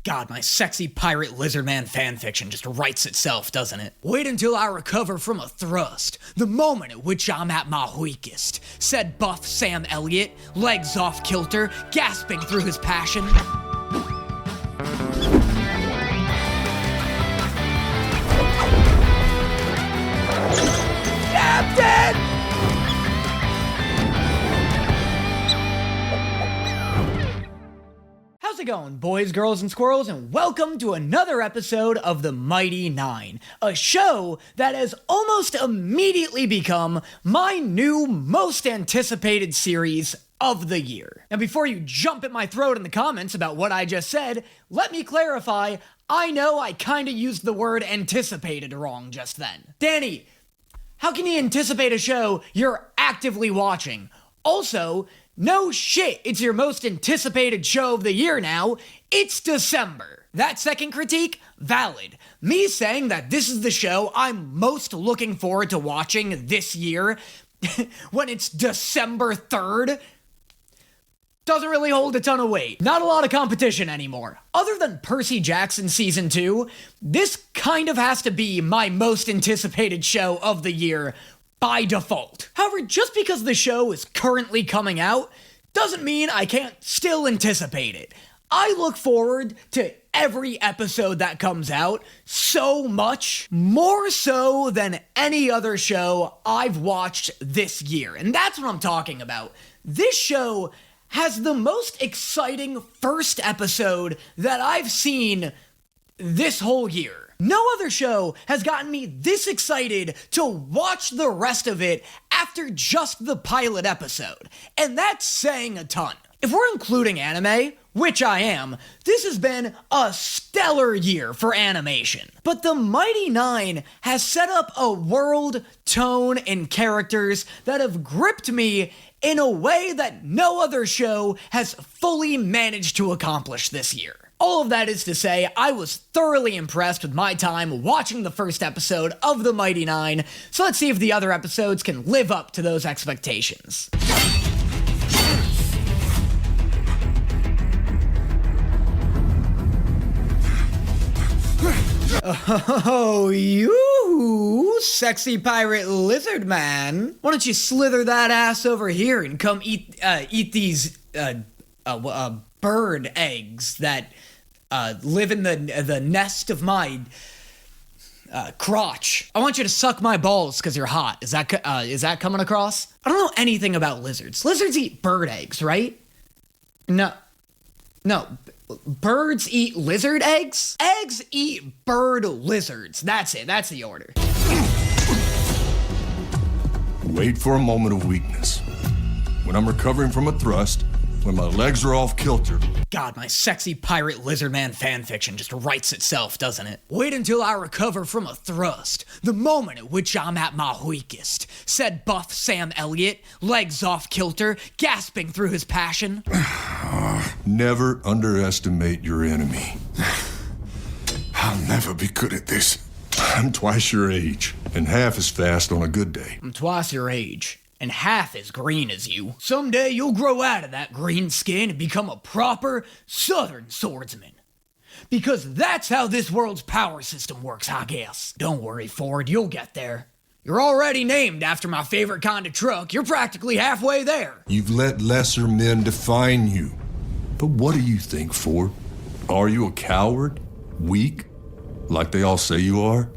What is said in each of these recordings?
God, my sexy pirate lizard man fanfiction just writes itself, doesn't it? Wait until I recover from a thrust, the moment at which I'm at my weakest, said buff Sam Elliott, legs off kilter, gasping through his passion. Captain! How's it going, boys, girls, and squirrels, and welcome to another episode of the Mighty Nein, a show that has almost immediately become my new most anticipated series of the year. Now, before you jump at my throat in the comments about what I just said, let me clarify, I know I kinda used the word anticipated wrong just then. Danny, how can you anticipate a show you're actively watching? Also, no shit, it's your most anticipated show of the year now. It's December. That second critique, valid. Me saying that this is the show I'm most looking forward to watching this year when it's December 3rd doesn't really hold a ton of weight. Not a lot of competition anymore. Other than Percy Jackson Season 2, this kind of has to be my most anticipated show of the year by default. However, just because the show is currently coming out doesn't mean I can't still anticipate it. I look forward to every episode that comes out so much, more so than any other show I've watched this year. And that's what I'm talking about. This show has the most exciting first episode that I've seen this whole year. No other show has gotten me this excited to watch the rest of it after just the pilot episode, and that's saying a ton. If we're including anime, which I am, this has been a stellar year for animation. But the Mighty Nein has set up a world, tone, and characters that have gripped me in a way that no other show has fully managed to accomplish this year. All of that is to say, I was thoroughly impressed with my time watching the first episode of The Mighty Nein, so let's see if the other episodes can live up to those expectations. Oh, you sexy pirate lizard man. Why don't you slither that ass over here and come eat these bird eggs that live in the nest of my crotch. I want you to suck my balls because you're hot. Is that coming across? I don't know anything about lizards. Lizards eat bird eggs, right? No. Birds eat lizard eggs? Eggs eat bird lizards. That's it. That's the order. Wait for a moment of weakness. When I'm recovering from a thrust, when my legs are off kilter. God, my sexy pirate lizard man fanfiction just writes itself, doesn't it? Wait until I recover from a thrust, the moment at which I'm at my weakest, said buff Sam Elliott, legs off kilter, gasping through his passion. Never underestimate your enemy. I'll never be good at this. I'm twice your age, and half as fast on a good day. I'm twice your age, and half as green as you. Someday you'll grow out of that green skin and become a proper southern swordsman. Because that's how this world's power system works, I guess. Don't worry, Fjord, you'll get there. You're already named after my favorite kind of truck. You're practically halfway there. You've let lesser men define you. But what do you think, Fjord? Are you a coward? Weak? Like they all say you are?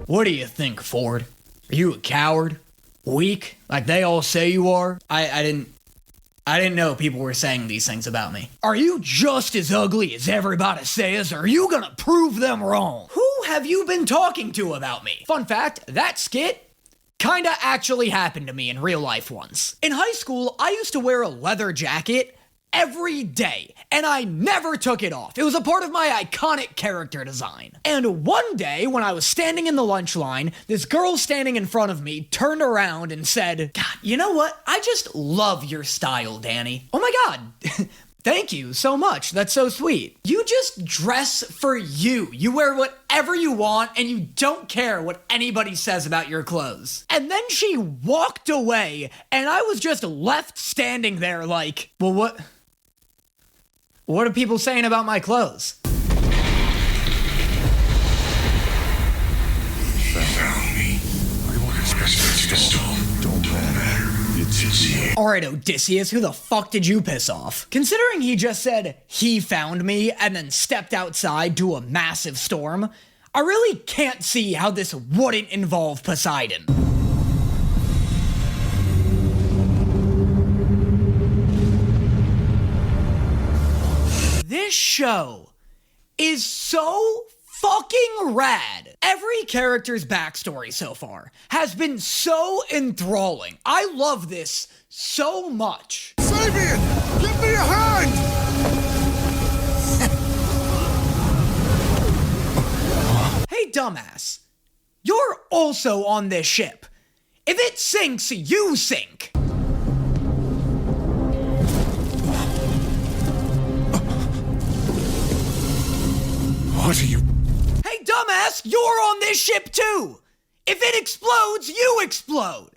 What do you think, Fjord? Are you a coward? Weak? Like they all say you are? I didn't know people were saying these things about me. Are you just as ugly as everybody says, or are you gonna prove them wrong? Who have you been talking to about me? Fun fact, that skit kinda actually happened to me in real life once. In high school, I used to wear a leather jacket every day, and I never took it off. It was a part of my iconic character design. And one day, when I was standing in the lunch line, this girl standing in front of me turned around and said, God, you know what? I just love your style, Danny. Oh my God. Thank you so much. That's so sweet. You just dress for you. You wear whatever you want and you don't care what anybody says about your clothes. And then she walked away and I was just left standing there like, well, what are people saying about my clothes? found me. I want to stall. Don't matter. It's here. Alright, Odysseus, who the fuck did you piss off? Considering he just said he found me and then stepped outside to a massive storm, I really can't see how this wouldn't involve Poseidon. This show is so fucking rad. Every character's backstory so far has been so enthralling. I love this so much. Sabian! Give me a hand! Hey, dumbass. You're also on this ship. If it sinks, you sink. What are you... Hey, dumbass, you're on this ship too. If it explodes, you explode.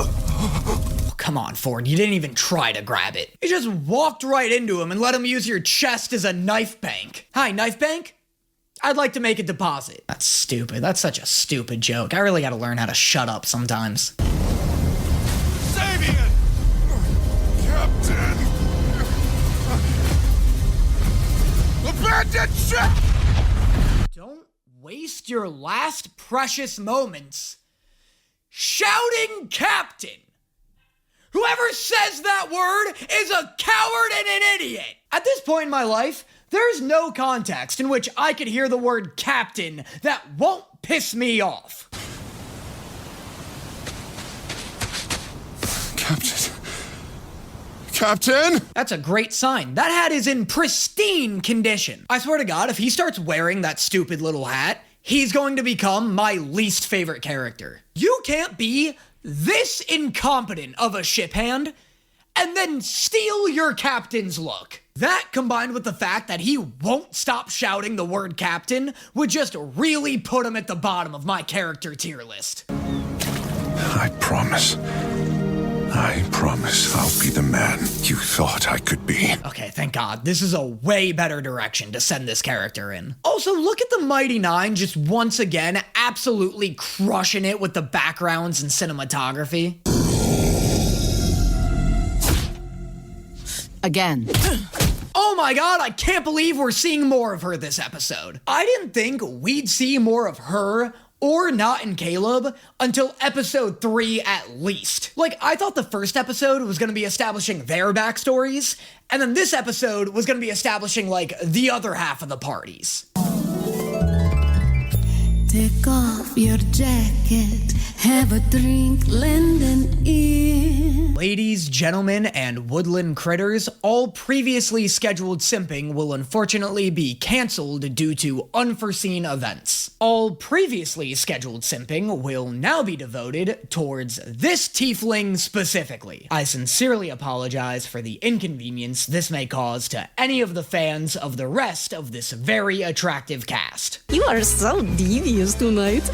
Oh, come on, Fjord, you didn't even try to grab it. You just walked right into him and let him use your chest as a knife bank. Hi, knife bank? I'd like to make a deposit. That's stupid. That's such a stupid joke. I really gotta learn how to shut up sometimes. Sabian! Captain! Abandoned ship! Don't waste your last precious moments shouting Captain. Whoever says that word is a coward and an idiot. At this point in my life, there's no context in which I could hear the word Captain that won't piss me off. Captain? Captain? That's a great sign. That hat is in pristine condition. I swear to God, if he starts wearing that stupid little hat, he's going to become my least favorite character. You can't be this incompetent of a ship hand and then steal your captain's look. That, combined with the fact that he won't stop shouting the word captain, would just really put him at the bottom of my character tier list. I promise I'll be the man you thought I could be. Okay, thank God. This is a way better direction to send this character in. Also, look at the Mighty Nein just once again absolutely crushing it with the backgrounds and cinematography. Again. Oh my God, I can't believe we're seeing more of her this episode. I didn't think we'd see more of her or Not and Caleb until episode 3 at least. Like, I thought the first episode was gonna be establishing their backstories, and then this episode was gonna be establishing, like, the other half of the parties. Take off your jacket, have a drink, lend an ear. Ladies, gentlemen, and woodland critters, all previously scheduled simping will unfortunately be cancelled due to unforeseen events. All previously scheduled simping will now be devoted towards this tiefling specifically. I sincerely apologize for the inconvenience this may cause to any of the fans of the rest of this very attractive cast. You are so devious tonight.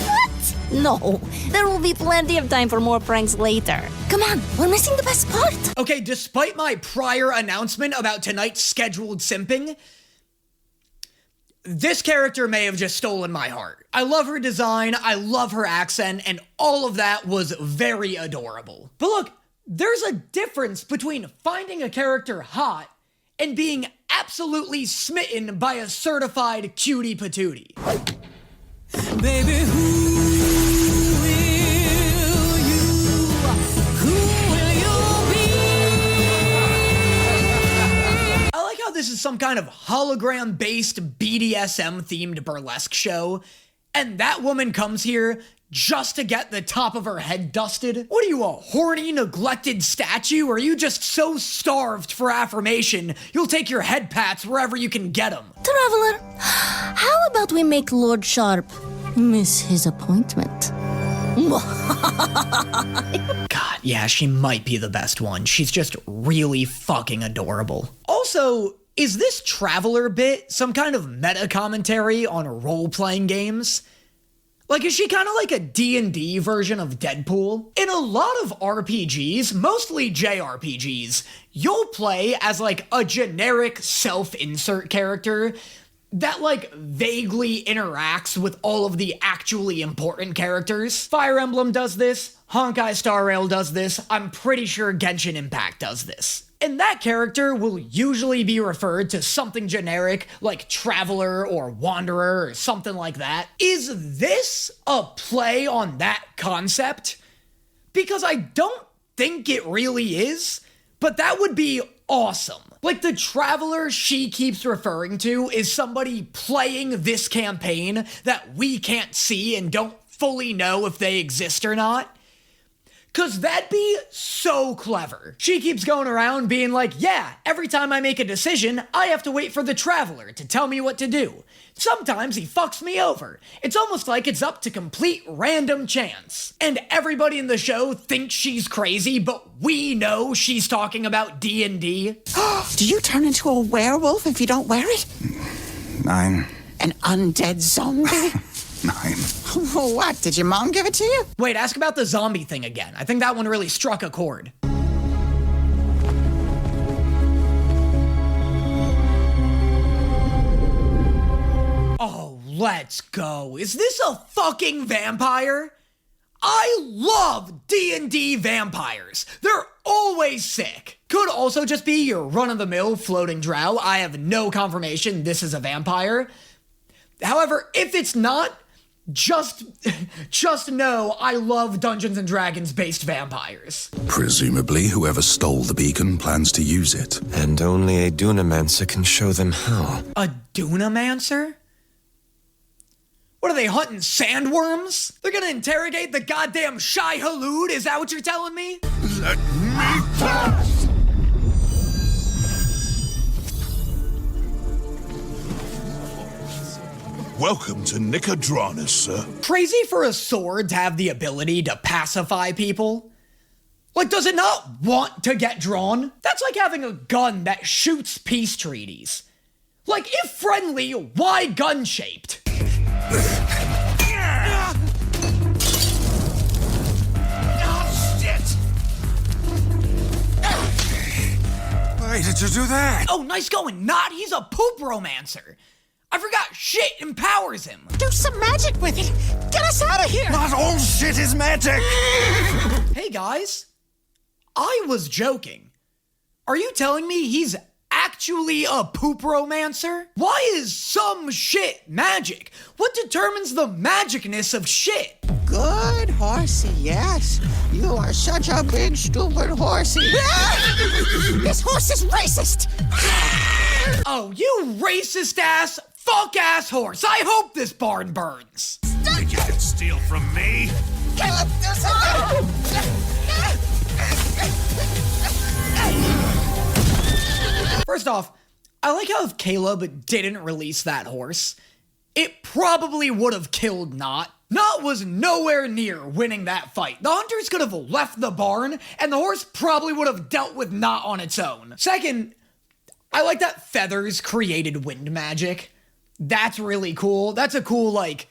What? No, there will be plenty of time for more pranks later. Come on, we're missing the best part. Okay, despite my prior announcement about tonight's scheduled simping, this character may have just stolen my heart. I love her design, I love her accent, and all of that was very adorable. But look, there's a difference between finding a character hot and being absolutely smitten by a certified cutie patootie. Baby, who will you be? I like how this is some kind of hologram-based BDSM-themed burlesque show, and that woman comes here just to get the top of her head dusted? What are you, a horny, neglected statue? Or are you just so starved for affirmation you'll take your head pats wherever you can get them? Traveler, how about we make Lord Sharp miss his appointment? God, yeah, she might be the best one. She's just really fucking adorable. Also, is this Traveler bit some kind of meta commentary on role-playing games? Like, is she kind of like a D&D version of Deadpool? In a lot of RPGs, mostly JRPGs, you'll play as like a generic self-insert character that like vaguely interacts with all of the actually important characters. Fire Emblem does this, Honkai Star Rail does this, I'm pretty sure Genshin Impact does this. And that character will usually be referred to something generic like Traveler or Wanderer or something like that. Is this a play on that concept? Because I don't think it really is, but that would be awesome. Like, the Traveler she keeps referring to is somebody playing this campaign that we can't see and don't fully know if they exist or not. 'Cause that'd be so clever. She keeps going around being like, yeah, every time I make a decision, I have to wait for the Traveler to tell me what to do. Sometimes he fucks me over. It's almost like it's up to complete random chance. And everybody in the show thinks she's crazy, but we know she's talking about D&D. Do you turn into a werewolf if you don't wear it? Nein. An undead zombie? Nein. What, did your mom give it to you? Wait, ask about the zombie thing again. I think that one really struck a chord. Oh, let's go. Is this a fucking vampire? I love D&D vampires. They're always sick. Could also just be your run-of-the-mill floating drow. I have no confirmation this is a vampire. However, if it's not, just know I love Dungeons & Dragons based vampires. Presumably, whoever stole the beacon plans to use it. And only a Dunamancer can show them how. A Dunamancer? What are they, hunting sandworms? They're gonna interrogate the goddamn Shai Hulud? Is that what you're telling me? Let me pass! Welcome to Nicodranus, sir. Crazy for a sword to have the ability to pacify people? Like, does it not want to get drawn? That's like having a gun that shoots peace treaties. Like, if friendly, why gun-shaped? Why did you do that? Oh, nice going, not. He's a poop romancer. I forgot shit empowers him. Do some magic with it. Get us out of here. Not all shit is magic! Hey, guys. I was joking. Are you telling me he's actually a poop romancer? Why is some shit magic? What determines the magicness of shit? Good horsey, yes. You are such a big, stupid horsey. This horse is racist. Oh, you racist ass, fuck ass horse. I hope this barn burns. Think you can steal from me? Caleb, do something. First off, I like how if Caleb didn't release that horse, it probably would have killed Knot. Knot was nowhere near winning that fight. The hunters could have left the barn, and the horse probably would have dealt with Knot on its own. Second, I like that feathers created wind magic. That's really cool. That's a cool, like,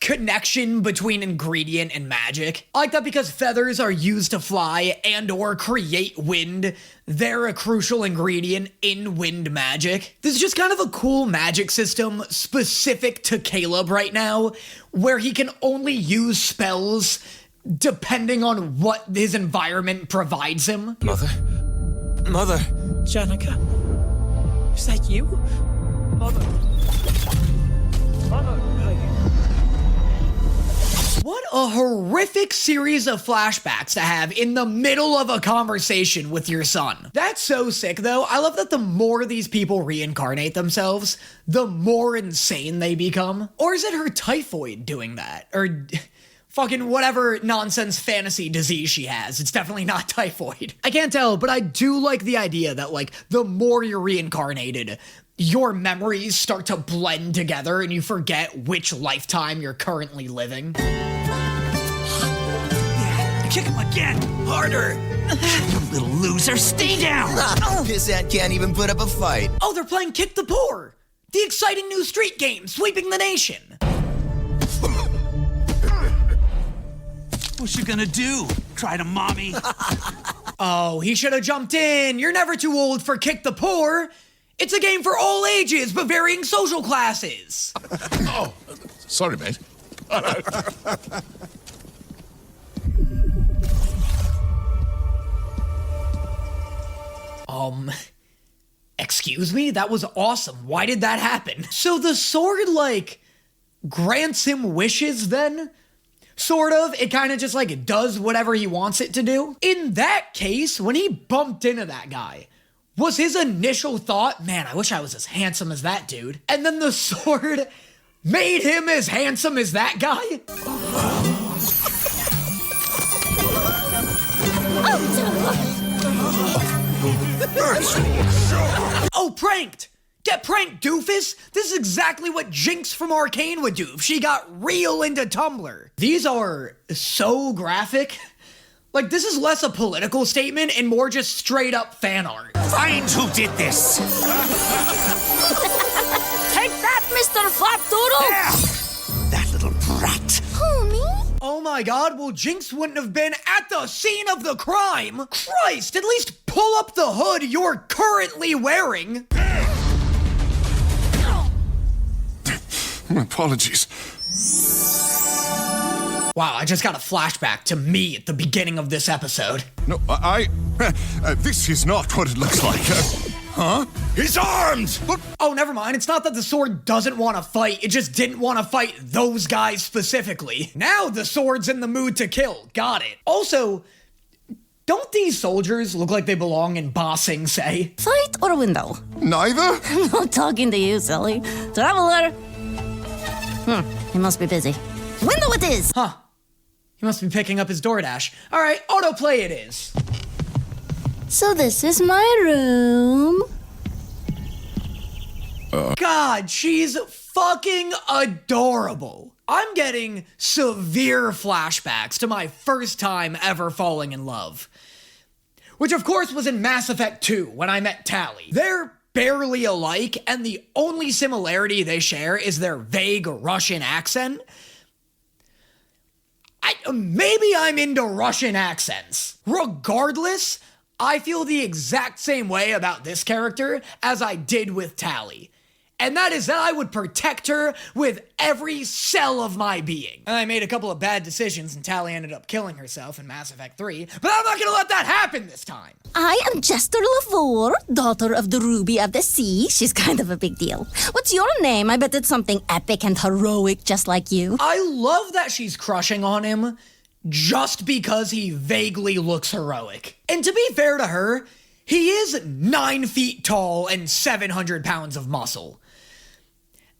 connection between ingredient and magic. I like that because feathers are used to fly and or create wind. They're a crucial ingredient in wind magic. This is just kind of a cool magic system specific to Caleb right now, where he can only use spells depending on what his environment provides him. Mother? Mother! Jenica? Is that you? Mother? Mother? What a horrific series of flashbacks to have in the middle of a conversation with your son. That's so sick, though. I love that the more these people reincarnate themselves, the more insane they become. Or is it her typhoid doing that? Or fucking whatever nonsense fantasy disease she has. It's definitely not typhoid. I can't tell, but I do like the idea that, like, the more you're reincarnated, your memories start to blend together and you forget which lifetime you're currently living. Kick him again! Harder! You little loser, stay down! Pissant can't even put up a fight. Oh, they're playing Kick the Poor! The exciting new street game sweeping the nation! was you gonna do? Try to mommy? Oh, he should have jumped in. You're never too old for Kick the Poor. It's a game for all ages, but varying social classes. Oh, sorry, mate. Excuse me? That was awesome. Why did that happen? So the sword, like, grants him wishes then? Sort of. It kind of just, like, does whatever he wants it to do. In that case, when he bumped into that guy, was his initial thought, man, I wish I was as handsome as that dude? And then the sword made him as handsome as that guy? Oh, pranked! Get pranked, doofus! This is exactly what Jinx from Arcane would do if she got real into Tumblr. These are so graphic. Like, this is less a political statement and more just straight up fan art. Find who did this. Take that, Mr. Flapdoodle! That little brat. Who, me? Oh my god, well, Jinx wouldn't have been at the scene of the crime! Christ, at least pull up the hood you're currently wearing! My apologies. Wow, I just got a flashback to me at the beginning of this episode. No, this is not what it looks like. Huh? He's armed! Look! Oh, never mind. It's not that the sword doesn't want to fight. It just didn't want to fight those guys specifically. Now the sword's in the mood to kill. Got it. Also, don't these soldiers look like they belong in Ba Sing Se? Fight or window? Neither? I'm not talking to you, silly. Traveler. He must be busy. Window it is! Huh. He must be picking up his DoorDash. All right, autoplay it is. So this is my room. God, she's fucking adorable. I'm getting severe flashbacks to my first time ever falling in love. Which of course was in Mass Effect 2 when I met Tali. They're barely alike, and the only similarity they share is their vague Russian accent. Maybe I'm into Russian accents. Regardless, I feel the exact same way about this character as I did with Tali. And that is that I would protect her with every cell of my being. And I made a couple of bad decisions and Tali ended up killing herself in Mass Effect 3, but I'm not gonna let that happen this time. I am Jester, daughter of the Ruby of the Sea. She's kind of a big deal. What's your name? I bet it's something epic and heroic just like you. I love that she's crushing on him just because he vaguely looks heroic. And to be fair to her, he is 9 feet tall and 700 pounds of muscle.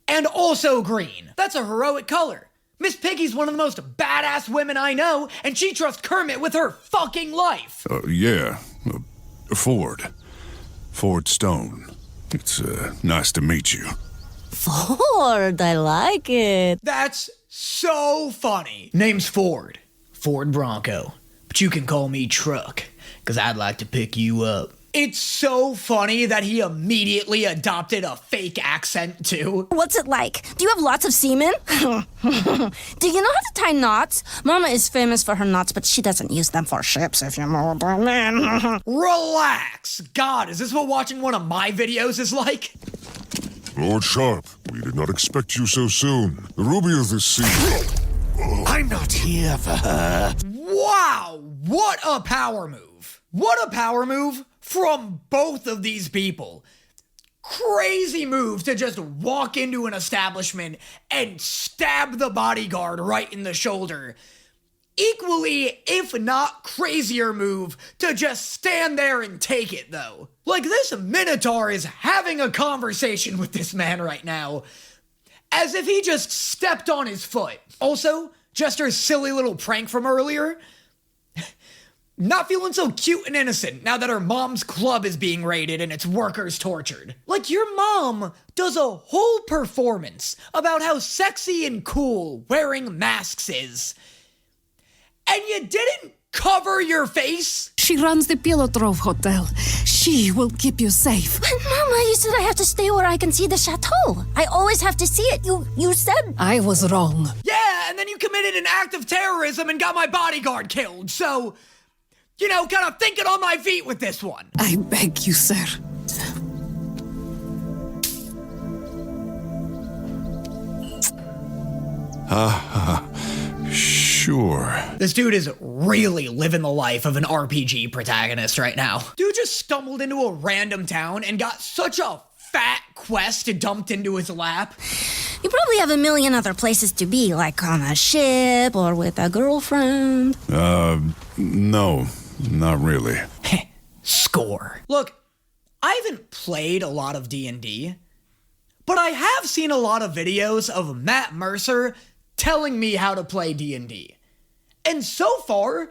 And also green. That's a heroic color. Miss Piggy's one of the most badass women I know, and she trusts Kermit with her fucking life. Yeah. Fjord. Fjord Stone. It's, nice to meet you. Fjord, I like it. That's so funny. Name's Fjord. Ford Bronco. But you can call me Truck, because I'd like to pick you up. It's so funny that he immediately adopted a fake accent, too. What's it like? Do you have lots of semen? Do you know how to tie knots? Mama is famous for her knots, but she doesn't use them for ships, if you know what I mean. Relax. God, is this what watching one of my videos is like? Lord Sharp, we did not expect you so soon. The Ruby of the Sea. I'm not here for her. Wow, what a power move. What a power move from both of these people. Crazy move to just walk into an establishment and stab the bodyguard right in the shoulder. Equally, if not crazier move to just stand there and take it, though. Like, this Minotaur is having a conversation with this man right now, as if he just stepped on his foot. Also, Jester's silly little prank from earlier, not feeling so cute and innocent now that her mom's club is being raided and its workers tortured. Like, your mom does a whole performance about how sexy and cool wearing masks is, and you didn't cover your face? She runs the Pilotrov Hotel. She will keep you safe. But Mama, you said I have to stay where I can see the chateau. I always have to see it. You said... I was wrong. Yeah, Yeah, and then you committed an act of terrorism and got my bodyguard killed, so, you know, kind of thinking on my feet with this one. I beg you, sir. Sure. This dude is really living the life of an RPG protagonist right now. Dude just stumbled into a random town and got such a fat quest dumped into his lap. You probably have a million other places to be, like on a ship or with a girlfriend. No, not really. Score. Look, I haven't played a lot of D&D, but I have seen a lot of videos of Matt Mercer telling me how to play D&D. And so far,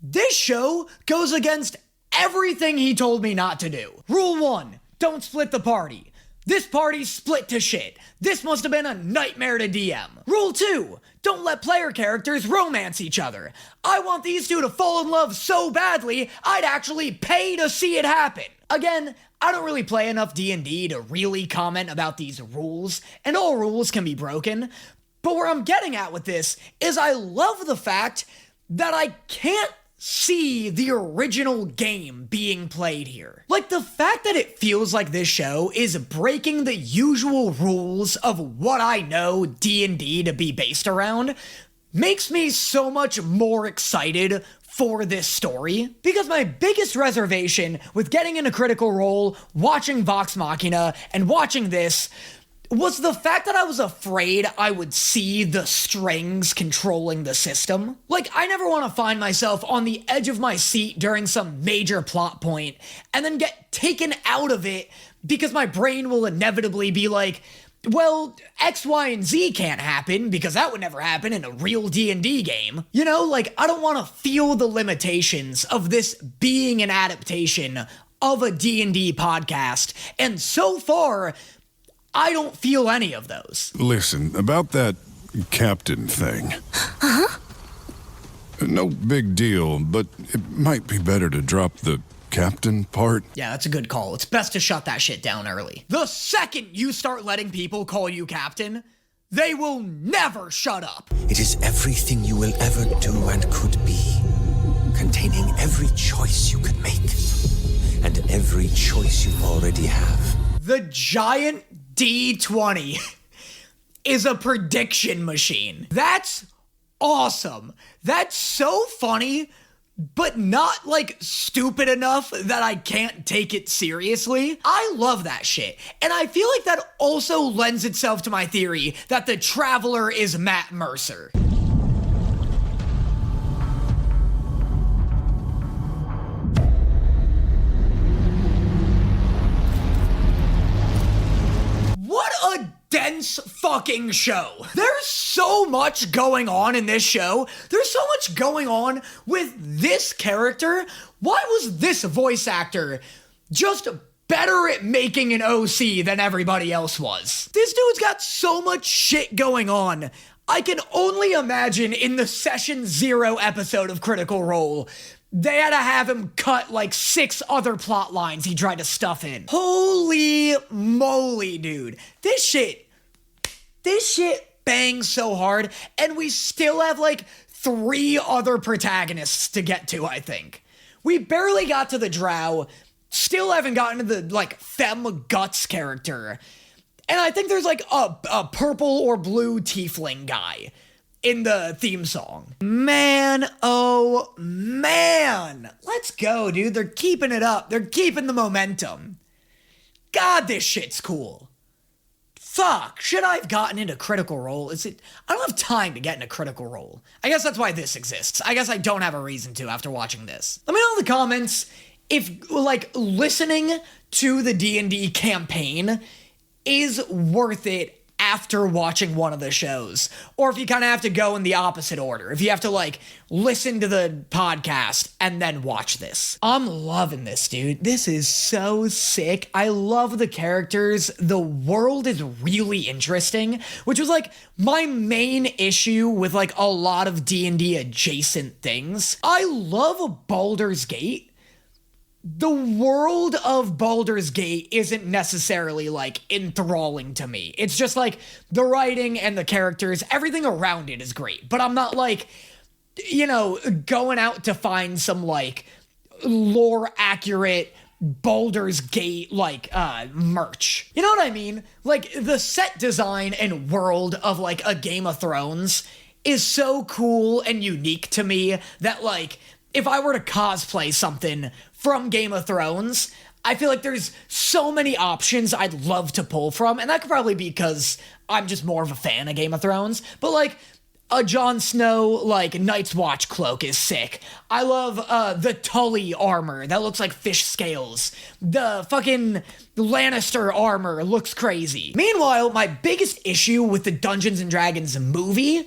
this show goes against everything he told me not to do. Rule 1, don't split the party. This party's split to shit. This must have been a nightmare to DM. Rule 2, don't let player characters romance each other. I want these two to fall in love so badly, I'd actually pay to see it happen. Again, I don't really play enough D&D to really comment about these rules, and all rules can be broken, but where I'm getting at with this is I love the fact that I can't see the original game being played here. Like, the fact that it feels like this show is breaking the usual rules of what I know D&D to be based around makes me so much more excited for this story, because my biggest reservation with getting into Critical Role, watching Vox Machina, and watching this was the fact that I was afraid I would see the strings controlling the system. Like, I never want to find myself on the edge of my seat during some major plot point and then get taken out of it because my brain will inevitably be like, well, X, Y, and Z can't happen because that would never happen in a real D&D game. You know, like, I don't want to feel the limitations of this being an adaptation of a D&D podcast, and so far, I don't feel any of those. Listen, about that captain thing. Huh? No big deal, but it might be better to drop the captain part. Yeah, that's a good call. It's best to shut that shit down early. The second you start letting people call you captain, they will never shut up. It is everything you will ever do and could be, containing every choice you could make, and every choice you already have. The giant D20 is a prediction machine. That's awesome. That's so funny, but not, like, stupid enough that I can't take it seriously. I love that shit. And I feel like that also lends itself to my theory that the Traveler is Matt Mercer. What a dense fucking show. There's so much going on in this show. There's so much going on with this character. Why was this voice actor just better at making an OC than everybody else was? This dude's got so much shit going on. I can only imagine in the Session 0 episode of Critical Role, they had to have him cut like 6 other plot lines he tried to stuff in. Holy moly, dude. This shit bangs so hard, and we still have like 3 other protagonists to get to, I think. We barely got to the Drow, still haven't gotten to the like Femme Guts character, and I think there's like a purple or blue tiefling guy in the theme song. Man, oh man. Let's go, dude. They're keeping it up. They're keeping the momentum. God, this shit's cool. Fuck, should I have gotten into Critical Role? I don't have time to get into Critical Role. I guess that's why this exists. I guess I don't have a reason to after watching this. Let me know in the comments if, like, listening to the D&D campaign is worth it after watching one of the shows, or if you kind of have to go in the opposite order, if you have to like listen to the podcast and then watch this. I'm loving this, dude. This is so sick. I love the characters. The world is really interesting, which was like my main issue with like a lot of D&D adjacent things. I love Baldur's Gate, the world of Baldur's Gate isn't necessarily, like, enthralling to me. It's just, like, the writing and the characters, everything around it is great. But I'm not, like, you know, going out to find some, like, lore-accurate Baldur's Gate, like, merch. You know what I mean? Like, the set design and world of, like, a Game of Thrones is so cool and unique to me that, like, if I were to cosplay something from Game of Thrones, I feel like there's so many options I'd love to pull from, and that could probably be because I'm just more of a fan of Game of Thrones, but, like, a Jon Snow, like, Night's Watch cloak is sick. I love, the Tully armor that looks like fish scales. The fucking Lannister armor looks crazy. Meanwhile, my biggest issue with the Dungeons & Dragons movie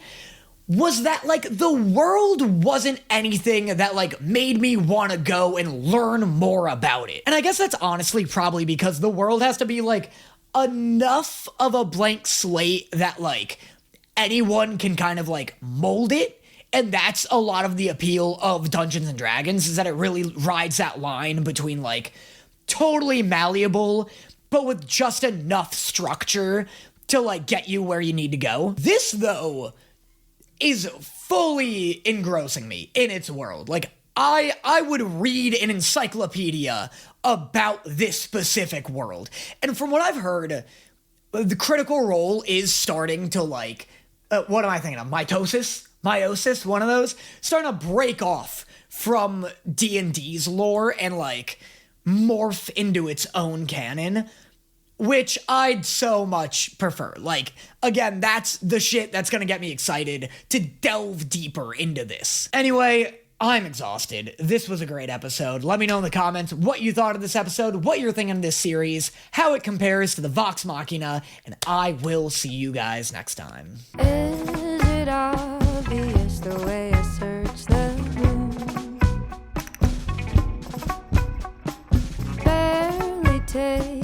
was that, like, the world wasn't anything that, like, made me want to go and learn more about it. And I guess that's honestly probably because the world has to be, like, enough of a blank slate that, like, anyone can kind of, like, mold it. And that's a lot of the appeal of Dungeons & Dragons, is that it really rides that line between, like, totally malleable, but with just enough structure to, like, get you where you need to go. This, though, is fully engrossing me in its world. Like, I would read an encyclopedia about this specific world. And from what I've heard, the Critical Role is starting to, like, what am I thinking of? Meiosis? One of those? Starting to break off from D&D's lore and, like, morph into its own canon, which I'd so much prefer. Like, again, that's the shit that's gonna get me excited to delve deeper into this. Anyway, I'm exhausted. This was a great episode. Let me know in the comments what you thought of this episode, what you're thinking of this series, how it compares to the Vox Machina, and I will see you guys next time. Is it obvious the way I search the room? Barely take